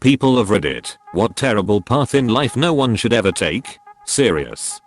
People of Reddit, what terrible path in life no one should ever take? Serious.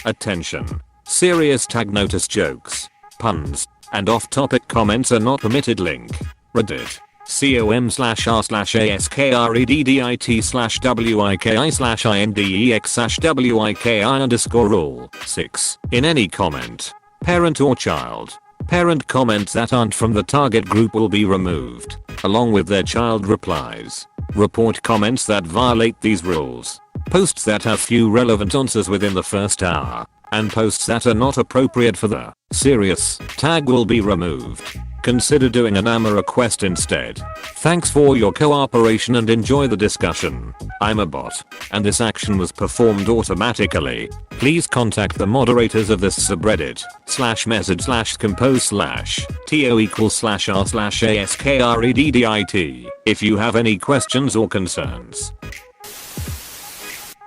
Attention. Serious tag notice jokes, puns, and off-topic comments are not permitted. Link. Reddit. com/r/askreddit/wiki/index/wiki_rule 6. In any comment, parent or child, parent comments that aren't from the target group will be removed, along with their child replies. Report comments that violate these rules. Posts that have few relevant answers within the first hour, and posts that are not appropriate for the serious tag will be removed. Consider doing an AMA request instead. Thanks for your cooperation and enjoy the discussion. I'm a bot, and this action was performed automatically. Please contact the moderators of this subreddit /message/compose/to/r/askreddit if you have any questions or concerns.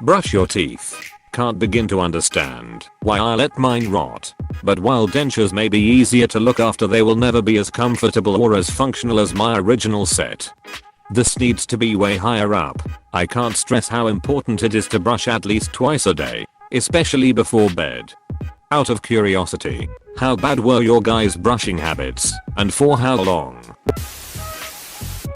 Brush your teeth. Can't begin to understand why I let mine rot. But while dentures may be easier to look after, they will never be as comfortable or as functional as my original set. This needs to be way higher up. I can't stress how important it is to brush at least twice a day, especially before bed. Out of curiosity, how bad were your guys' brushing habits, and for how long?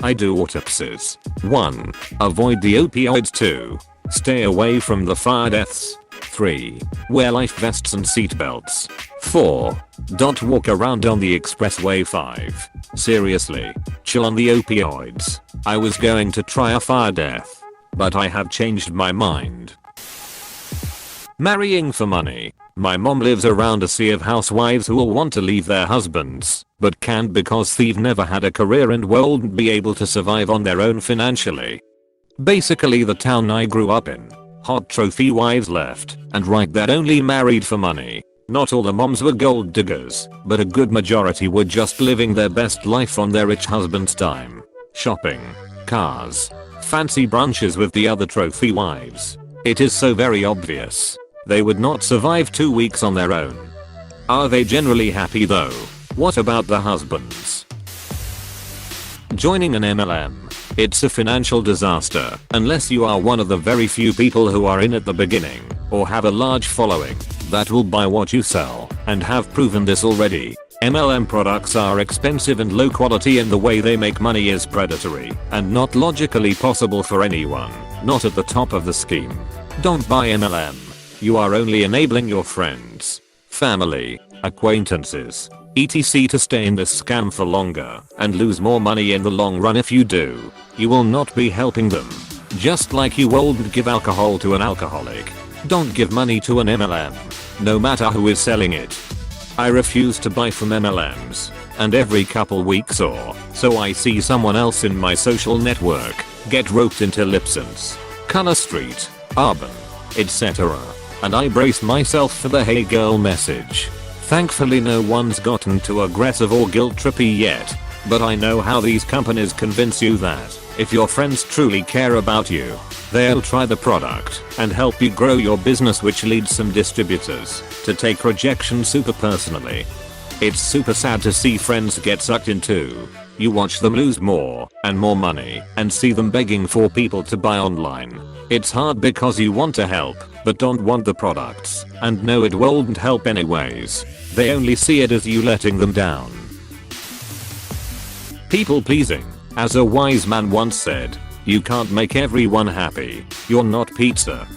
I do autopsies. 1. Avoid the opioids. 2. Stay away from the fire deaths. 3. Wear life vests and seatbelts. 4. Don't walk around on the expressway. 5. Seriously, chill on the opioids. I was going to try a fire death, but I have changed my mind. Marrying for money. My mom lives around a sea of housewives who will want to leave their husbands, but can't because they've never had a career and won't be able to survive on their own financially. Basically the town I grew up in. Hot trophy wives left and right that only married for money. Not all the moms were gold diggers, but a good majority were just living their best life on their rich husband's dime. Shopping, cars, fancy brunches with the other trophy wives. It is so very obvious. They would not survive 2 weeks on their own. Are they generally happy though? What about the husbands? Joining an MLM. It's a financial disaster unless you are one of the very few people who are in at the beginning or have a large following that will buy what you sell and have proven this already. MLM products are expensive and low quality, and the way they make money is predatory and not logically possible for anyone not at the top of the scheme. Don't buy MLM. You are only enabling your friends, family, acquaintances, etc. to stay in this scam for longer and lose more money in the long run. If you do, you will not be helping them. Just like you won't give alcohol to an alcoholic. Don't give money to an MLM, no matter who is selling it. I refuse to buy from MLMs, and every couple weeks or so I see someone else in my social network get roped into Lipson's, Color Street, Arbon, etc. and I brace myself for the "hey girl" message. Thankfully no one's gotten too aggressive or guilt trippy yet, but I know how these companies convince you that if your friends truly care about you, they'll try the product and help you grow your business, which leads some distributors to take rejection super personally. It's super sad to see friends get sucked into. You watch them lose more and more money and see them begging for people to buy online. It's hard because you want to help but don't want the products and know it won't help anyways. They only see it as you letting them down. People pleasing. As a wise man once said, you can't make everyone happy. You're not pizza.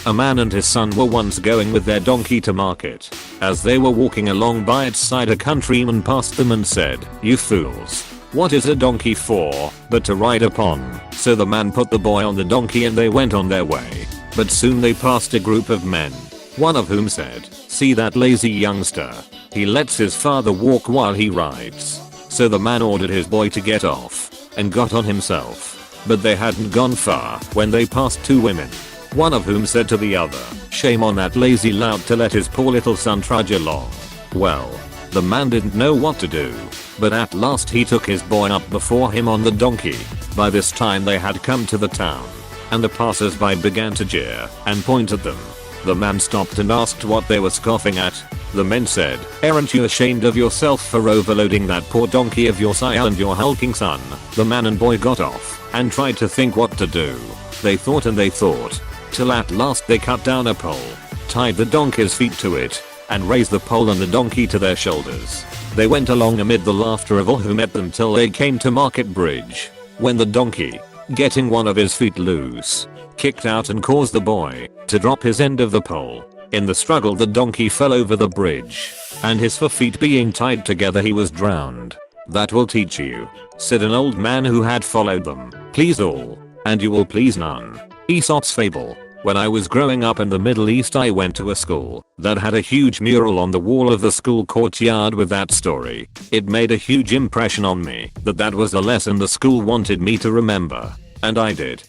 A man and his son were once going with their donkey to market. As they were walking along by its side, a countryman passed them and said, "You fools. What is a donkey for but to ride upon?" So the man put the boy on the donkey and they went on their way. But soon they passed a group of men, one of whom said, "See that lazy youngster? He lets his father walk while he rides." So the man ordered his boy to get off and got on himself. But they hadn't gone far when they passed two women, one of whom said to the other, "Shame on that lazy lout to let his poor little son trudge along." Well, the man didn't know what to do, but at last he took his boy up before him on the donkey. By this time they had come to the town, and the passers-by began to jeer and point at them. The man stopped and asked what they were scoffing at. The men said, "Aren't you ashamed of yourself for overloading that poor donkey of your sire and your hulking son?" The man and boy got off and tried to think what to do. They thought and they thought, till at last they cut down a pole, tied the donkey's feet to it, and raised the pole and the donkey to their shoulders. They went along amid the laughter of all who met them till they came to Market Bridge, when the donkey, getting one of his feet loose, kicked out and caused the boy to drop his end of the pole. In the struggle the donkey fell over the bridge, and his feet being tied together he was drowned. "That will teach you," said an old man who had followed them. "Please all, and you will please none." Aesop's fable. When I was growing up in the Middle East I went to a school that had a huge mural on the wall of the school courtyard with that story. It made a huge impression on me that was the lesson the school wanted me to remember, and I did.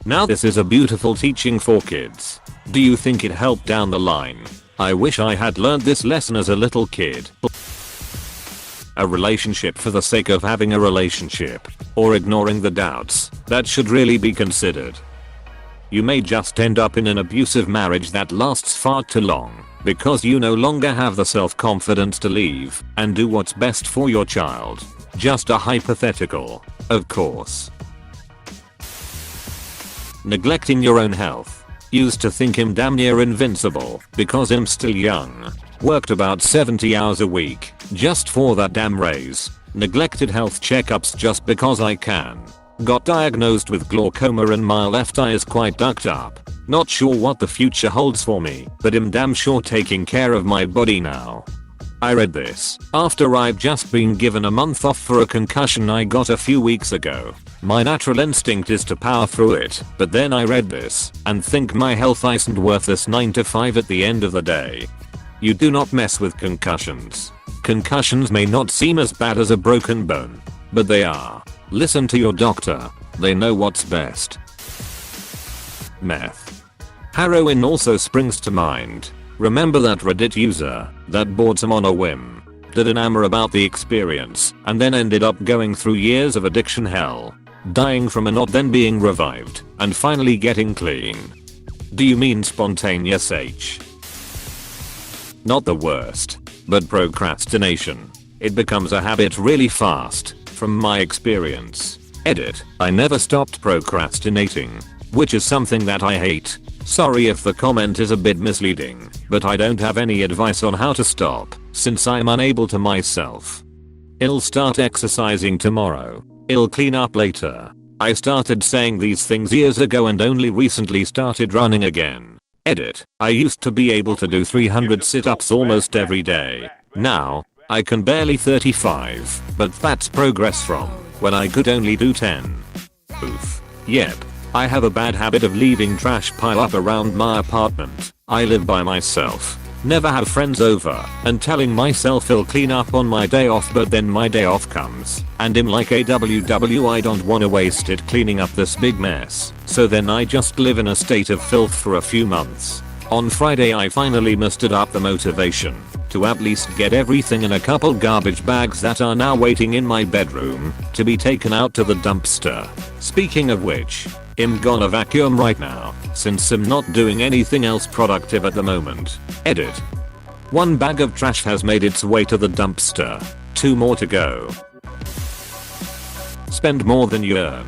Now this is a beautiful teaching for kids. Do you think it helped down the line? I wish I had learned this lesson as a little kid. A relationship for the sake of having a relationship, or ignoring the doubts that should really be considered. You may just end up in an abusive marriage that lasts far too long because you no longer have the self-confidence to leave and do what's best for your child. Just a hypothetical, of course. Neglecting your own health. Used to think him damn near invincible because I'm still young. Worked about 70 hours a week just for that damn raise. Neglected health checkups just because I can. Got diagnosed with glaucoma and my left eye is quite ducked up. Not sure what the future holds for me, but I'm damn sure taking care of my body now. I read this after I've just been given a month off for a concussion I got a few weeks ago. My natural instinct is to power through it, but then I read this and think my health isn't worth this 9 to 5 at the end of the day. You do not mess with concussions. Concussions may not seem as bad as a broken bone, but they are. Listen to your doctor. They know what's best. Meth. Heroin also springs to mind. Remember that Reddit user that bought some on a whim, did an AMR about the experience, and then ended up going through years of addiction hell, dying from a knot, then being revived, and finally getting clean. Do you mean spontaneous H? Not the worst, but procrastination. It becomes a habit really fast. From my experience. Edit. I never stopped procrastinating, which is something that I hate. Sorry if the comment is a bit misleading, but I don't have any advice on how to stop, since I'm unable to myself. I'll start exercising tomorrow. I'll clean up later. I started saying these things years ago and only recently started running again. Edit. I used to be able to do 300 sit-ups almost every day. Now, I can barely 35, but that's progress from when I could only do 10. Oof. Yep. I have a bad habit of leaving trash pile up around my apartment. I live by myself. Never have friends over, and telling myself I'll clean up on my day off, but then my day off comes and I'm like I don't wanna waste it cleaning up this big mess. So then I just live in a state of filth for a few months. On Friday I finally mustered up the motivation to at least get everything in a couple garbage bags that are now waiting in my bedroom to be taken out to the dumpster. Speaking of which, I'm gonna vacuum right now since I'm not doing anything else productive at the moment. Edit. 1 bag of trash has made its way to the dumpster. 2 more to go. Spend more than you earn.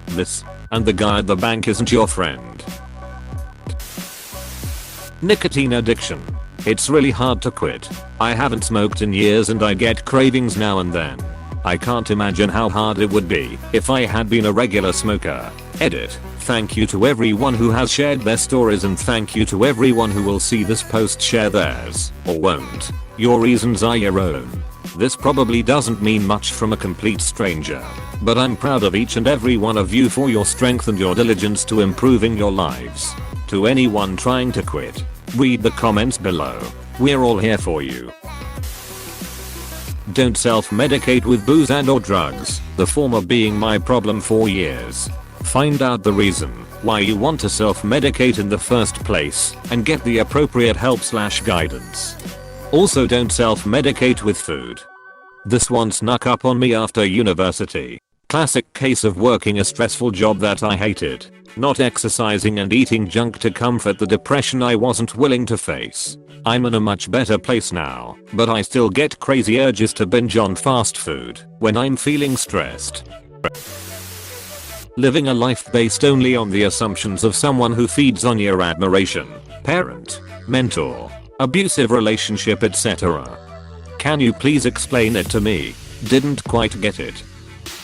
This and the guy at the bank isn't your friend. Nicotine addiction. It's really hard to quit. I haven't smoked in years and I get cravings now and then. I can't imagine how hard it would be if I had been a regular smoker. Edit. Thank you to everyone who has shared their stories and thank you to everyone who will see this post share theirs, or won't. Your reasons are your own. This probably doesn't mean much from a complete stranger, but I'm proud of each and every one of you for your strength and your diligence to improving your lives. To anyone trying to quit, read the comments below. We're all here for you. Don't self-medicate with booze and or drugs, the former being my problem for years. Find out the reason why you want to self-medicate in the first place and get the appropriate help/guidance. Also don't self-medicate with food. This one snuck up on me after university. Classic case of working a stressful job that I hated. Not exercising and eating junk to comfort the depression I wasn't willing to face. I'm in a much better place now, but I still get crazy urges to binge on fast food when I'm feeling stressed. Living a life based only on the assumptions of someone who feeds on your admiration, parent, mentor, abusive relationship, etc. Can you please explain it to me? Didn't quite get it.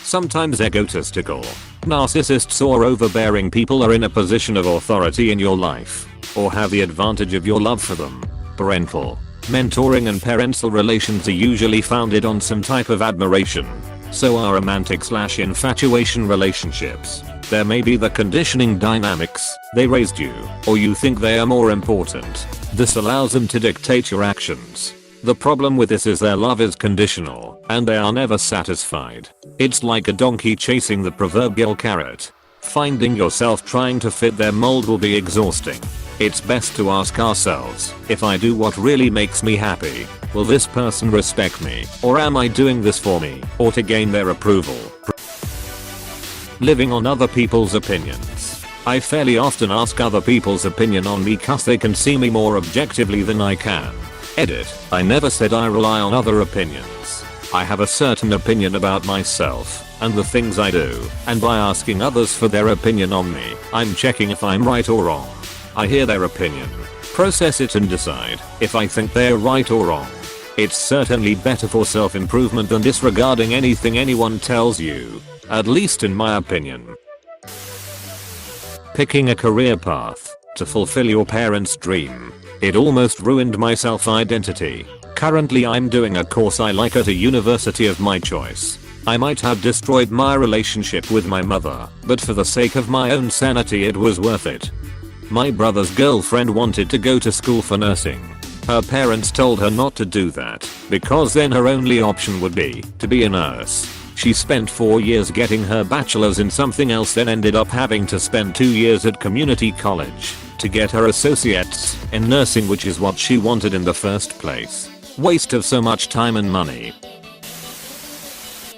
Sometimes egotistical, narcissists or overbearing people are in a position of authority in your life, or have the advantage of your love for them. Parental, mentoring and parental relations are usually founded on some type of admiration. So are romantic/infatuation relationships. There may be the conditioning dynamics, they raised you, or you think they are more important. This allows them to dictate your actions. The problem with this is their love is conditional, and they are never satisfied. It's like a donkey chasing the proverbial carrot. Finding yourself trying to fit their mold will be exhausting. It's best to ask ourselves, if I do what really makes me happy, will this person respect me, or am I doing this for me, or to gain their approval? Living on other people's opinions. I fairly often ask other people's opinion on me cause they can see me more objectively than I can. Edit, I never said I rely on other opinions. I have a certain opinion about myself and the things I do, and by asking others for their opinion on me, I'm checking if I'm right or wrong. I hear their opinion, process it and decide if I think they're right or wrong. It's certainly better for self-improvement than disregarding anything anyone tells you, at least in my opinion. Picking a career path to fulfill your parents' dream. It almost ruined my self-identity. Currently I'm doing a course I like at a university of my choice. I might have destroyed my relationship with my mother, but for the sake of my own sanity it was worth it. My brother's girlfriend wanted to go to school for nursing. Her parents told her not to do that, because then her only option would be to be a nurse. She spent 4 years getting her bachelor's in something else, then ended up having to spend 2 years at community college to get her associates in nursing, which is what she wanted in the first place. Waste of so much time and money.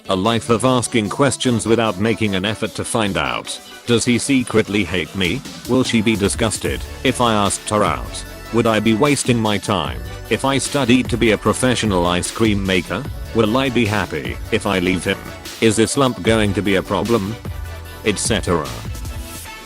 A life of asking questions without making an effort to find out. Does he secretly hate me? Will she be disgusted if I asked her out? Would I be wasting my time if I studied to be a professional ice cream maker? Will I be happy if I leave him? Is this lump going to be a problem? Etc.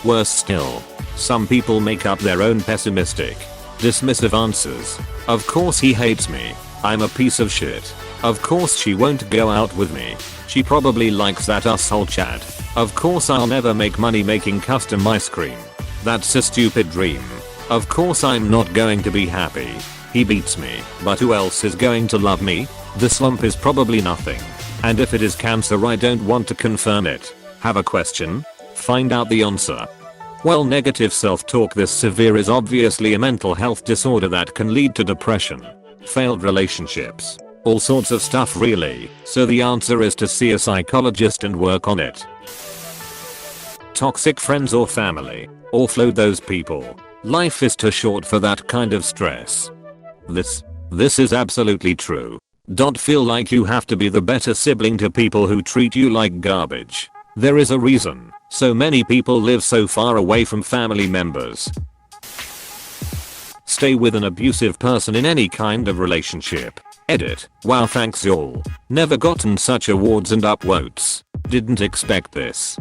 Worse still, some people make up their own pessimistic, dismissive answers. Of course he hates me. I'm a piece of shit. Of course she won't go out with me. She probably likes that asshole Chad. Of course I'll never make money making custom ice cream. That's a stupid dream. Of course I'm not going to be happy. He beats me, but who else is going to love me? This lump is probably nothing. And if it is cancer, I don't want to confirm it. Have a question? Find out the answer. Well, negative self-talk this severe is obviously a mental health disorder that can lead to depression, failed relationships, all sorts of stuff really, so the answer is to see a psychologist and work on it. Toxic friends or family. Offload those people. Life is too short for that kind of stress. This is absolutely true. Don't feel like you have to be the better sibling to people who treat you like garbage. There is a reason so many people live so far away from family members. Stay with an abusive person in any kind of relationship. Edit. Wow, thanks y'all. Never gotten such awards and upvotes. Didn't expect this.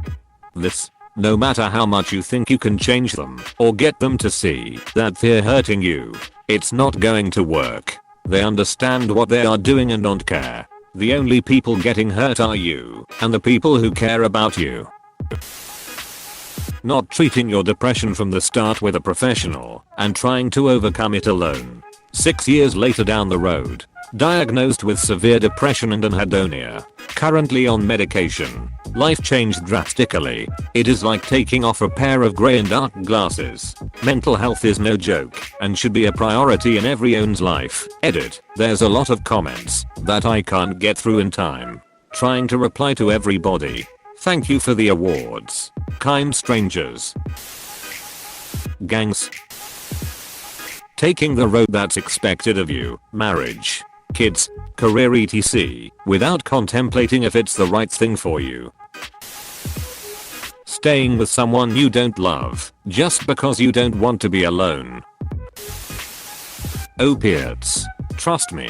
No matter how much you think you can change them or get them to see that they're hurting you, it's not going to work. They understand what they are doing and don't care. The only people getting hurt are you and the people who care about you. Not treating your depression from the start with a professional and trying to overcome it alone. 6 years later down the road, diagnosed with severe depression and anhedonia, currently on medication. Life changed drastically. It is like taking off a pair of grey and dark glasses. Mental health is no joke and should be a priority in everyone's life. Edit. There's a lot of comments that I can't get through in time. Trying to reply to everybody. Thank you for the awards. Kind strangers. Gangs. Taking the road that's expected of you. Marriage, kids, career etc. without contemplating if it's the right thing for you. staying with someone you don't love just because you don't want to be alone. Opiates. Trust me.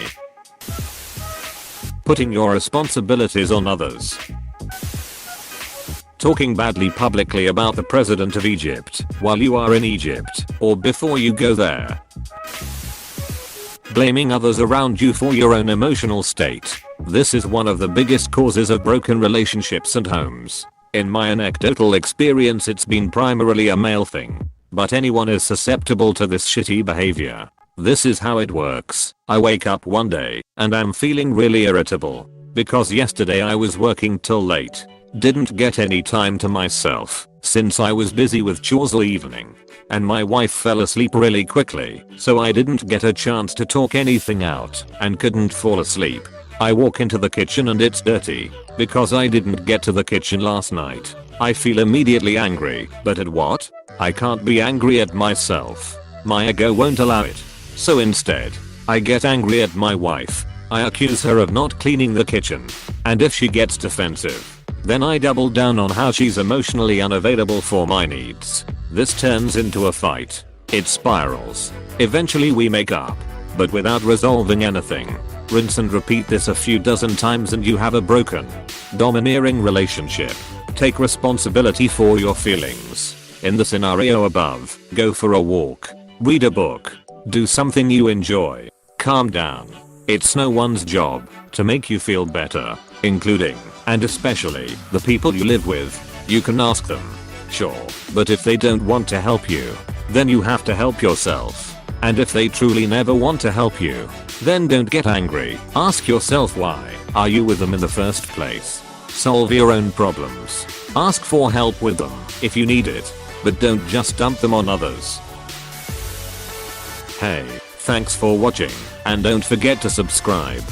Putting your responsibilities on others. Talking badly publicly about the president of Egypt while you are in Egypt or before you go there. Blaming others around you for your own emotional state. This is one of the biggest causes of broken relationships and homes. In my anecdotal experience, it's been primarily a male thing, but anyone is susceptible to this shitty behavior. This is how it works. I wake up one day and I'm feeling really irritable because yesterday I was working till late. Didn't get any time to myself since I was busy with chores all evening. And my wife fell asleep really quickly, so I didn't get a chance to talk anything out and couldn't fall asleep. I walk into the kitchen and it's dirty because I didn't get to the kitchen last night. I feel immediately angry, but at what? I can't be angry at myself. My ego won't allow it. So instead, I get angry at my wife. I accuse her of not cleaning the kitchen. And if she gets defensive, then I double down on how she's emotionally unavailable for my needs. This turns into a fight. It spirals. Eventually we make up, but without resolving anything. Rinse and repeat this a few dozen times and you have a broken, domineering relationship. Take responsibility for your feelings. In the scenario above, go for a walk, read a book, do something you enjoy, calm down. It's no one's job to make you feel better, including, and especially, the people you live with. You can ask them, sure, but if they don't want to help you, then you have to help yourself. And if they truly never want to help you, then don't get angry. Ask yourself, why are you with them in the first place? Solve your own problems. Ask for help with them if you need it, but don't just dump them on others. Hey, thanks for watching, and don't forget to subscribe.